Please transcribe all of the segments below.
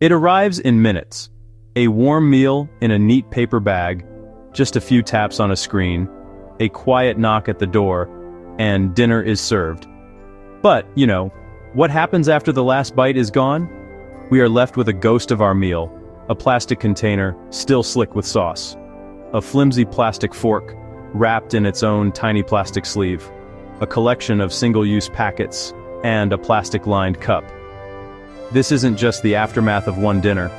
It arrives in minutes. A warm meal in a neat paper bag, just a few taps on a screen, a quiet knock at the door, and dinner is served. But, what happens after the last bite is gone? We are left with a ghost of our meal, a plastic container, still slick with sauce. A flimsy plastic fork, wrapped in its own tiny plastic sleeve. A collection of single-use packets, and a plastic-lined cup. This isn't just the aftermath of one dinner,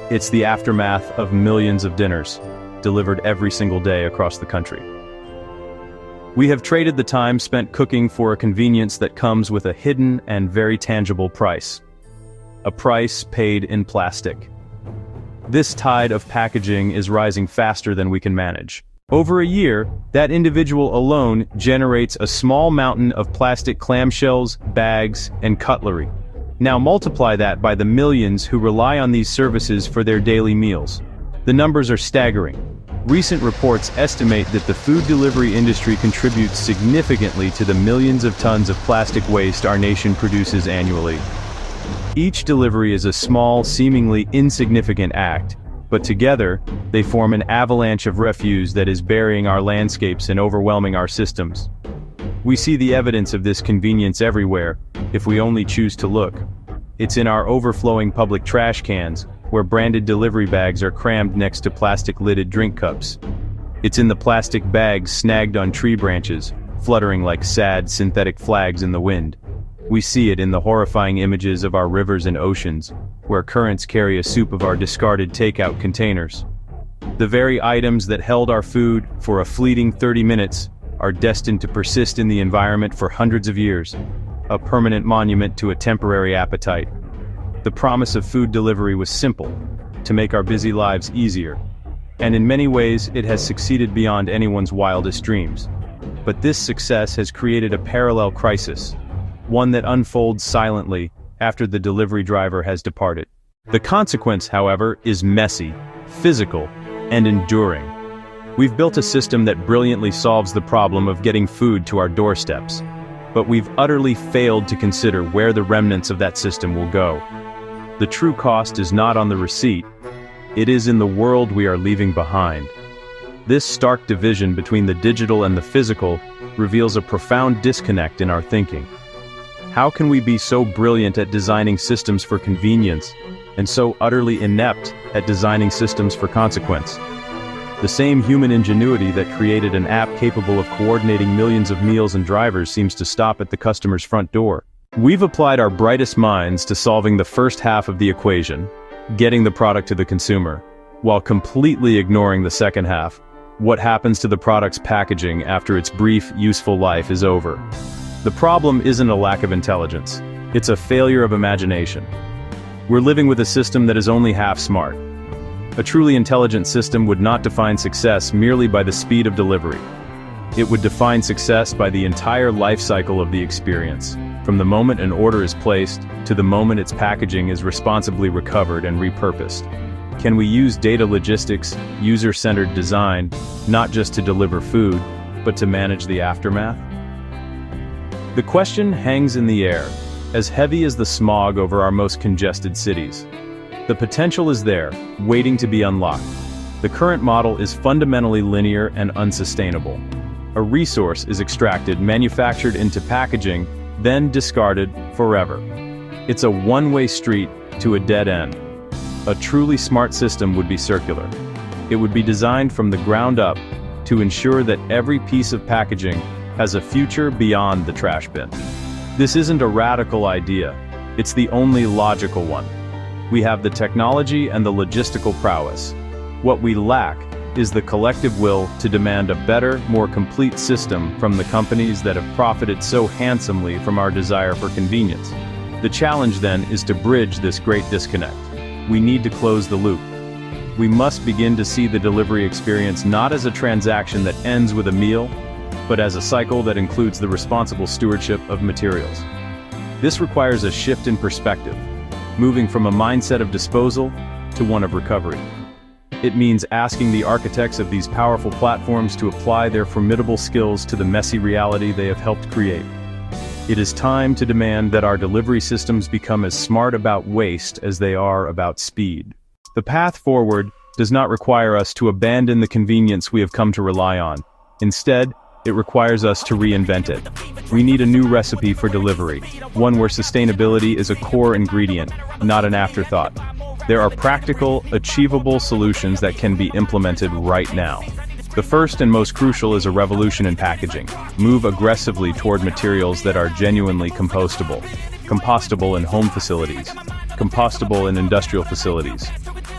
it's the aftermath of millions of dinners, delivered every single day across the country. We have traded the time spent cooking for a convenience that comes with a hidden and very tangible price. A price paid in plastic. This tide of packaging is rising faster than we can manage. Over a year, that individual alone generates a small mountain of plastic clamshells, bags, and cutlery. Now multiply that by the millions who rely on these services for their daily meals. The numbers are staggering. Recent reports estimate that the food delivery industry contributes significantly to the millions of tons of plastic waste our nation produces annually. Each delivery is a small, seemingly insignificant act, but together, they form an avalanche of refuse that is burying our landscapes and overwhelming our systems. We see the evidence of this convenience everywhere, if we only choose to look. It's in our overflowing public trash cans, where branded delivery bags are crammed next to plastic-lidded drink cups. It's in the plastic bags snagged on tree branches, fluttering like sad synthetic flags in the wind. We see it in the horrifying images of our rivers and oceans, where currents carry a soup of our discarded takeout containers. The very items that held our food for a fleeting 30 minutes are destined to persist in the environment for hundreds of years, a permanent monument to a temporary appetite. The promise of food delivery was simple, to make our busy lives easier, and in many ways it has succeeded beyond anyone's wildest dreams. But this success has created a parallel crisis, one that unfolds silently after the delivery driver has departed. The consequence, however, is messy, physical, and enduring. We've built a system that brilliantly solves the problem of getting food to our doorsteps, but we've utterly failed to consider where the remnants of that system will go. The true cost is not on the receipt, it is in the world we are leaving behind. This stark division between the digital and the physical reveals a profound disconnect in our thinking. How can we be so brilliant at designing systems for convenience, and so utterly inept at designing systems for consequence? The same human ingenuity that created an app capable of coordinating millions of meals and drivers seems to stop at the customer's front door. We've applied our brightest minds to solving the first half of the equation, getting the product to the consumer, while completely ignoring the second half, what happens to the product's packaging after its brief, useful life is over. The problem isn't a lack of intelligence, it's a failure of imagination. We're living with a system that is only half smart. A truly intelligent system would not define success merely by the speed of delivery. It would define success by the entire life cycle of the experience, from the moment an order is placed to the moment its packaging is responsibly recovered and repurposed. Can we use data logistics, user-centered design, not just to deliver food, but to manage the aftermath? The question hangs in the air, as heavy as the smog over our most congested cities. The potential is there, waiting to be unlocked. The current model is fundamentally linear and unsustainable. A resource is extracted, manufactured into packaging, then discarded forever. It's a one-way street to a dead end. A truly smart system would be circular. It would be designed from the ground up to ensure that every piece of packaging has a future beyond the trash bin. This isn't a radical idea, it's the only logical one. We have the technology and the logistical prowess. What we lack is the collective will to demand a better, more complete system from the companies that have profited so handsomely from our desire for convenience. The challenge then is to bridge this great disconnect. We need to close the loop. We must begin to see the delivery experience not as a transaction that ends with a meal, but as a cycle that includes the responsible stewardship of materials. This requires a shift in perspective, moving from a mindset of disposal to one of recovery. It means asking the architects of these powerful platforms to apply their formidable skills to the messy reality they have helped create. It is time to demand that our delivery systems become as smart about waste as they are about speed. The path forward does not require us to abandon the convenience we have come to rely on. Instead, it requires us to reinvent it. We need a new recipe for delivery, one where sustainability is a core ingredient, not an afterthought. There are practical, achievable solutions that can be implemented right now. The first and most crucial is a revolution in packaging. Move aggressively toward materials that are genuinely compostable. Compostable in home facilities, compostable in industrial facilities,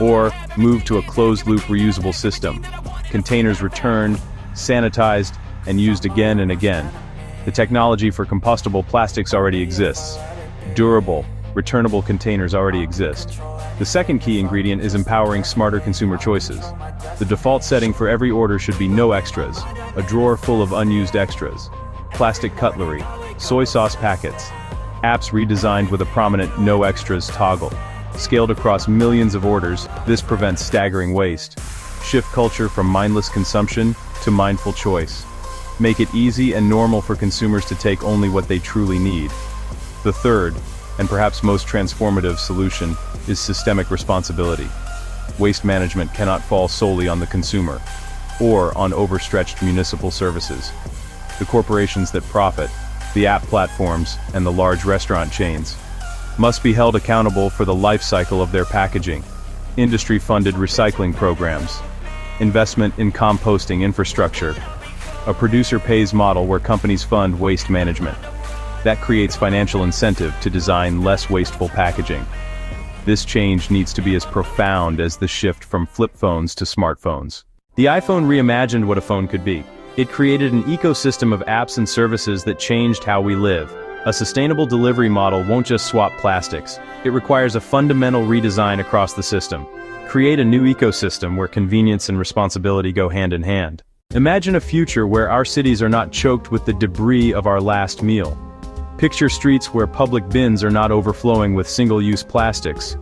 or move to a closed-loop reusable system. Containers returned, sanitized, and used again and again. The technology for compostable plastics already exists. Durable, returnable containers already exist. The second key ingredient is empowering smarter consumer choices. The default setting for every order should be no extras, a drawer full of unused extras, plastic cutlery, soy sauce packets, apps redesigned with a prominent no extras toggle. Scaled across millions of orders, this prevents staggering waste. Shift culture from mindless consumption to mindful choice. Make it easy and normal for consumers to take only what they truly need. The third, and perhaps most transformative solution, is systemic responsibility. Waste management cannot fall solely on the consumer, or on overstretched municipal services. The corporations that profit, the app platforms, and the large restaurant chains, must be held accountable for the life cycle of their packaging. Industry-funded recycling programs, investment in composting infrastructure, a producer-pays model where companies fund waste management. That creates financial incentive to design less wasteful packaging. This change needs to be as profound as the shift from flip phones to smartphones. The iPhone reimagined what a phone could be. It created an ecosystem of apps and services that changed how we live. A sustainable delivery model won't just swap plastics. It requires a fundamental redesign across the system. Create a new ecosystem where convenience and responsibility go hand in hand. Imagine a future where our cities are not choked with the debris of our last meal. Picture streets where public bins are not overflowing with single-use plastics.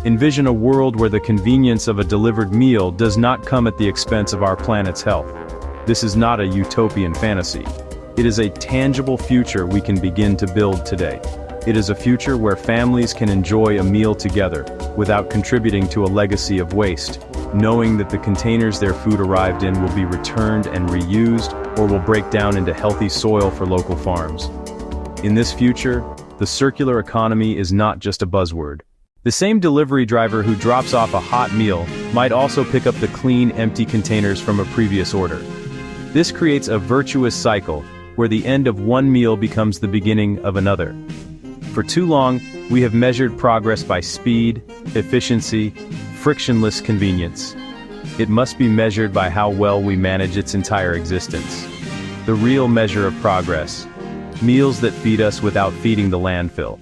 Envision a world where the convenience of a delivered meal does not come at the expense of our planet's health. This is not a utopian fantasy. It is a tangible future we can begin to build today. It is a future where families can enjoy a meal together, without contributing to a legacy of waste, knowing that the containers their food arrived in will be returned and reused, or will break down into healthy soil for local farms. In this future, the circular economy is not just a buzzword. The same delivery driver who drops off a hot meal might also pick up the clean, empty containers from a previous order. This creates a virtuous cycle, where the end of one meal becomes the beginning of another. For too long, we have measured progress by speed, efficiency, frictionless convenience. It must be measured by how well we manage its entire existence. The real measure of progress: meals that feed us without feeding the landfill.